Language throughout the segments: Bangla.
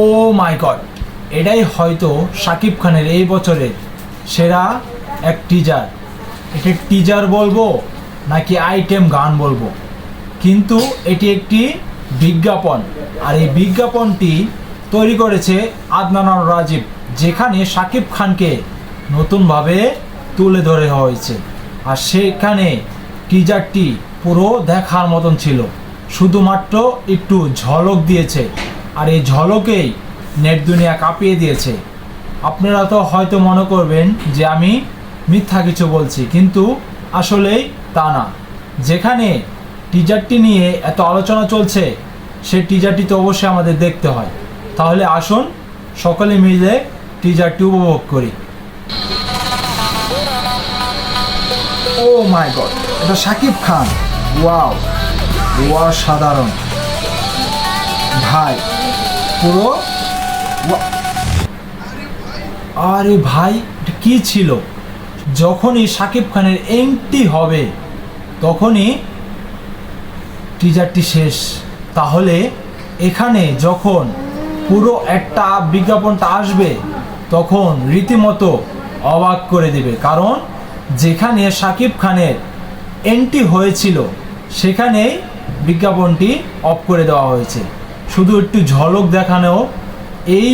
ও মাই গড, এটাই হয়তো শাকিব খানের এই বছরের সেরা এক টিজার। এটি টিজার বলবো নাকি আইটেম গান বলবো, কিন্তু এটি একটি বিজ্ঞাপন। আর এই বিজ্ঞাপনটি তৈরি করেছে আদনান আর রাজীব, যেখানে শাকিব খানকে নতুনভাবে তুলে ধরে হয়েছে। আর সেখানে টিজারটি পুরো দেখার মতন ছিল, শুধুমাত্র একটু ঝলক দিয়েছে, আর এই ঝলকেই নেট দুনিয়া কাঁপিয়ে দিয়েছে। আপনারা তো হয়তো মনে করবেন যে আমি মিথ্যা কিছু বলছি, কিন্তু আসলেই তা না। যেখানে টিজারটি নিয়ে এত আলোচনা চলছে, সেই টিজারটি তো অবশ্যই আমাদের দেখতে হয়। তাহলে আসুন সকলে মিলে টিজারটি উপভোগ করি। ও মাই গড, এটা শাকিব খান। ওয়াও, অসাধারণ ভাই, পুরো। আরে ভাই, এটা কি ছিল? যখনই শাকিব খানের এন্ট্রি হবে তখনই টিজারটি শেষ। তাহলে এখানে যখন পুরো একটা বিজ্ঞাপনটা আসবে তখন রীতিমতো অবাক করে দেবে, কারণ যেখানে শাকিব খানের এন্ট্রি হয়েছিল সেখানেই বিজ্ঞাপনটি অফ করে দেওয়া হয়েছে। শুধু একটু ঝলক দেখানো এই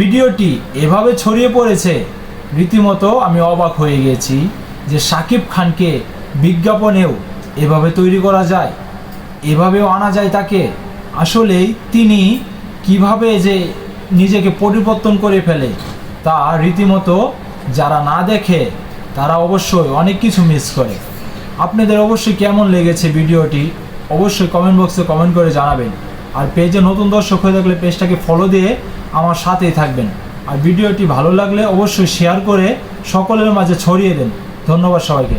ভিডিওটি এভাবে ছড়িয়ে পড়েছে, রীতিমতো আমি অবাক হয়ে গেছি যে শাকিব খানকে বিজ্ঞাপনেও এভাবে তৈরি করা যায়, এভাবেও আনা যায় তাকে। আসলেই তিনি কিভাবে যে নিজেকে পরিবর্তন করে ফেলে তা রীতিমতো যারা না দেখে তারা অবশ্যই অনেক কিছু মিস করে। আপনাদের অবশ্যই কেমন লেগেছে ভিডিওটি অবশ্যই কমেন্ট বক্সে কমেন্ট করে জানাবেন। আর পেজে নতুন দর্শক হয়ে থাকলে পেজটাকে ফলো দিয়ে আমার সাথেই থাকবেন। আর ভিডিওটি ভালো লাগলে অবশ্যই শেয়ার করে সকলের মাঝে ছড়িয়ে দেন। ধন্যবাদ সবাইকে।